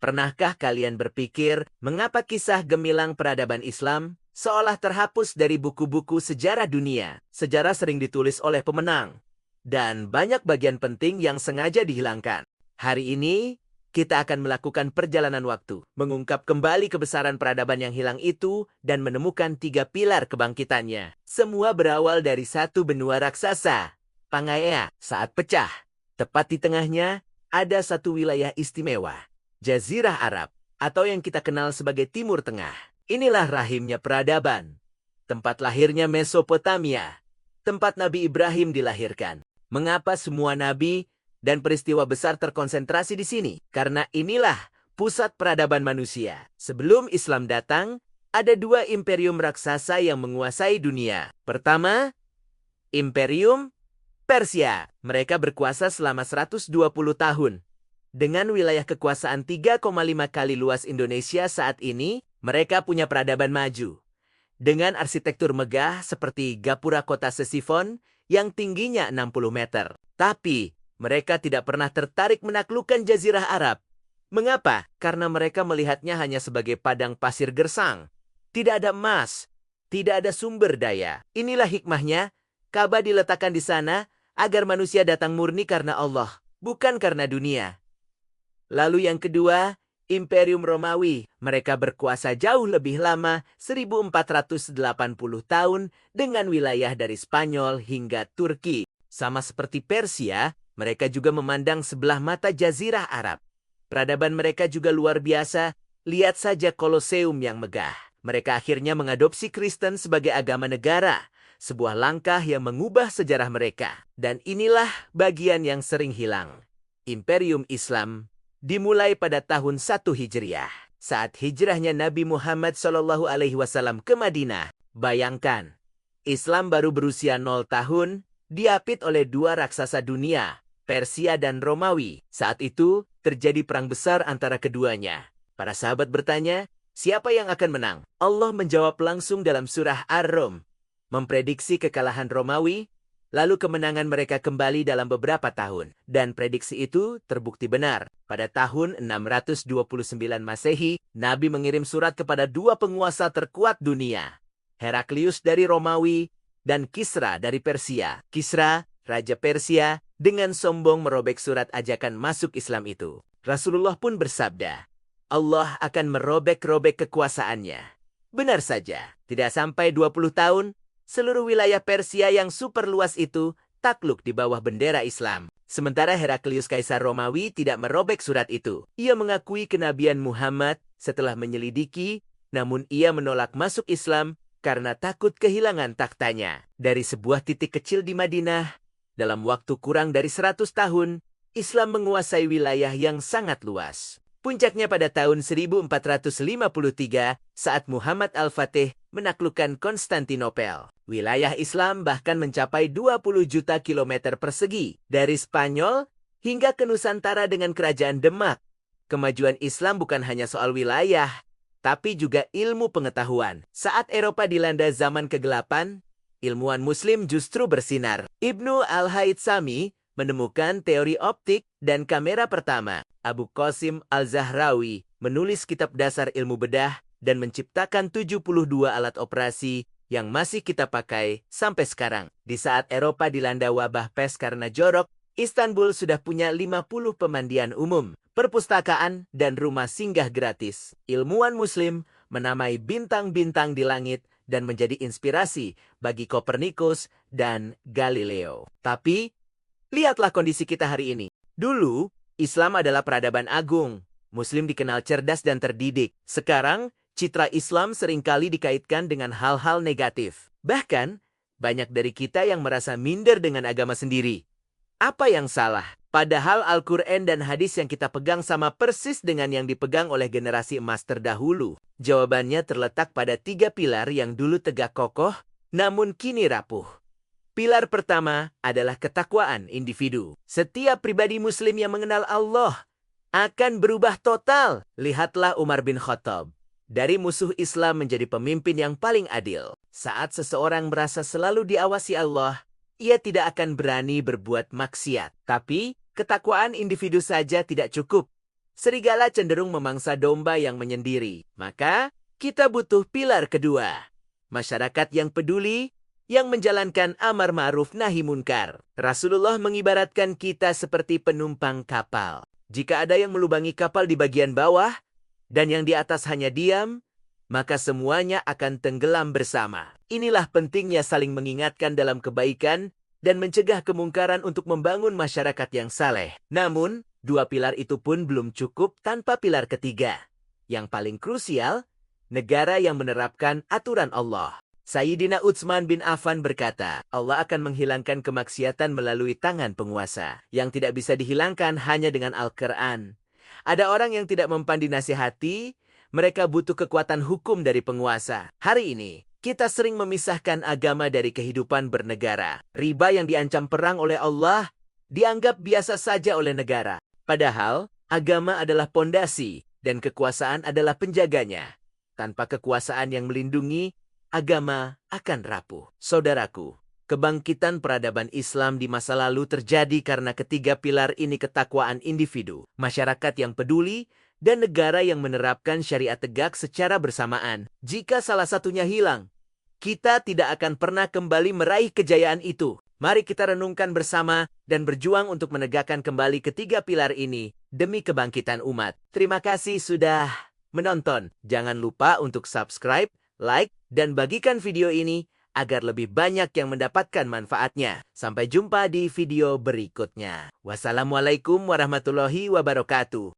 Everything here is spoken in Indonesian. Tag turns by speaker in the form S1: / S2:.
S1: Pernahkah kalian berpikir mengapa kisah gemilang peradaban Islam seolah terhapus dari buku-buku sejarah dunia? Sejarah sering ditulis oleh pemenang, dan banyak bagian penting yang sengaja dihilangkan. Hari ini, kita akan melakukan perjalanan waktu, mengungkap kembali kebesaran peradaban yang hilang itu, dan menemukan 3 pilar kebangkitannya. Semua berawal dari satu benua raksasa, Pangaea, saat pecah. Tepat di tengahnya, ada satu wilayah istimewa, Jazirah Arab, atau yang kita kenal sebagai Timur Tengah. Inilah rahimnya peradaban, tempat lahirnya Mesopotamia, tempat Nabi Ibrahim dilahirkan. Mengapa semua nabi dan peristiwa besar terkonsentrasi di sini? Karena inilah pusat peradaban manusia. Sebelum Islam datang, ada 2 imperium raksasa yang menguasai dunia. Pertama, Imperium Persia. Mereka berkuasa selama 120 tahun. Dengan wilayah kekuasaan 3,5 kali luas Indonesia saat ini, mereka punya peradaban maju. Dengan arsitektur megah seperti gapura kota Sesifon yang tingginya 60 meter. Tapi, mereka tidak pernah tertarik menaklukkan Jazirah Arab. Mengapa? Karena mereka melihatnya hanya sebagai padang pasir gersang. Tidak ada emas, tidak ada sumber daya. Inilah hikmahnya, Ka'bah diletakkan di sana agar manusia datang murni karena Allah, bukan karena dunia. Lalu yang kedua, Imperium Romawi. Mereka berkuasa jauh lebih lama, 1480 tahun, dengan wilayah dari Spanyol hingga Turki. Sama seperti Persia, mereka juga memandang sebelah mata Jazirah Arab. Peradaban mereka juga luar biasa. Lihat saja Koloseum yang megah. Mereka akhirnya mengadopsi Kristen sebagai agama negara, sebuah langkah yang mengubah sejarah mereka. Dan inilah bagian yang sering hilang. Imperium Islam dimulai pada tahun 1 Hijriah, saat hijrahnya Nabi Muhammad SAW ke Madinah. Bayangkan, Islam baru berusia 0 tahun, diapit oleh 2 raksasa dunia, Persia dan Romawi. Saat itu, terjadi perang besar antara keduanya. Para sahabat bertanya, siapa yang akan menang? Allah menjawab langsung dalam surah Ar-Rum, memprediksi kekalahan Romawi, lalu kemenangan mereka kembali dalam beberapa tahun. Dan prediksi itu terbukti benar. Pada tahun 629 Masehi, Nabi mengirim surat kepada 2 penguasa terkuat dunia, Heraklius dari Romawi dan Kisra dari Persia. Kisra, Raja Persia, dengan sombong merobek surat ajakan masuk Islam itu. Rasulullah pun bersabda, Allah akan merobek-robek kekuasaannya. Benar saja, tidak sampai 20 tahun, seluruh wilayah Persia yang super luas itu takluk di bawah bendera Islam. Sementara Heraklius Kaisar Romawi tidak merobek surat itu. Ia mengakui kenabian Muhammad setelah menyelidiki, namun ia menolak masuk Islam karena takut kehilangan taktanya. Dari sebuah titik kecil di Madinah, dalam waktu kurang dari 100 tahun, Islam menguasai wilayah yang sangat luas. Puncaknya pada tahun 1453 saat Muhammad Al-Fatih menaklukkan Konstantinopel. Wilayah Islam bahkan mencapai 20 juta kilometer persegi, dari Spanyol hingga ke Nusantara dengan kerajaan Demak. Kemajuan Islam bukan hanya soal wilayah, tapi juga ilmu pengetahuan. Saat Eropa dilanda zaman kegelapan, ilmuwan Muslim justru bersinar. Ibnu Al-Haythami menemukan teori optik dan kamera pertama. Abu Qasim Al-Zahrawi menulis kitab dasar ilmu bedah dan menciptakan 72 alat operasi yang masih kita pakai sampai sekarang. Di saat Eropa dilanda wabah pes karena jorok, Istanbul sudah punya 50 pemandian umum, perpustakaan, dan rumah singgah gratis. Ilmuwan Muslim menamai bintang-bintang di langit dan menjadi inspirasi bagi Kopernikus dan Galileo. Tapi, lihatlah kondisi kita hari ini. Dulu, Islam adalah peradaban agung. Muslim dikenal cerdas dan terdidik. Sekarang, citra Islam seringkali dikaitkan dengan hal-hal negatif. Bahkan, banyak dari kita yang merasa minder dengan agama sendiri. Apa yang salah? Padahal Al-Quran dan hadis yang kita pegang sama persis dengan yang dipegang oleh generasi emas terdahulu. Jawabannya terletak pada 3 pilar yang dulu tegak kokoh, namun kini rapuh. Pilar pertama adalah ketakwaan individu. Setiap pribadi Muslim yang mengenal Allah akan berubah total. Lihatlah Umar bin Khattab. Dari musuh Islam menjadi pemimpin yang paling adil. Saat seseorang merasa selalu diawasi Allah, ia tidak akan berani berbuat maksiat. Tapi, ketakwaan individu saja tidak cukup. serigala cenderung memangsa domba yang menyendiri. Maka, kita butuh pilar kedua. Masyarakat yang peduli, yang menjalankan amar ma'ruf nahi munkar. Rasulullah mengibaratkan kita seperti penumpang kapal. Jika ada yang melubangi kapal di bagian bawah, dan yang di atas hanya diam, maka semuanya akan tenggelam bersama. Inilah pentingnya saling mengingatkan dalam kebaikan dan mencegah kemungkaran untuk membangun masyarakat yang saleh. Namun, dua pilar itu pun belum cukup tanpa pilar ketiga. Yang paling krusial, negara yang menerapkan aturan Allah. Sayyidina Utsman bin Affan berkata, Allah akan menghilangkan kemaksiatan melalui tangan penguasa. Yang tidak bisa dihilangkan hanya dengan Al-Quran. Ada orang yang tidak mempan dinasihati, mereka butuh kekuatan hukum dari penguasa. Hari ini, kita sering memisahkan agama dari kehidupan bernegara. Riba yang diancam perang oleh Allah, dianggap biasa saja oleh negara. Padahal, agama adalah pondasi, dan kekuasaan adalah penjaganya. Tanpa kekuasaan yang melindungi, agama akan rapuh. Saudaraku, kebangkitan peradaban Islam di masa lalu terjadi karena ketiga pilar ini: ketakwaan individu, masyarakat yang peduli, dan negara yang menerapkan syariat tegak secara bersamaan. Jika salah satunya hilang, kita tidak akan pernah kembali meraih kejayaan itu. Mari kita renungkan bersama dan berjuang untuk menegakkan kembali ketiga pilar ini demi kebangkitan umat. Terima kasih sudah menonton. Jangan lupa untuk subscribe, like, dan bagikan video ini agar lebih banyak yang mendapatkan manfaatnya. Sampai jumpa di video berikutnya. Wassalamualaikum warahmatullahi wabarakatuh.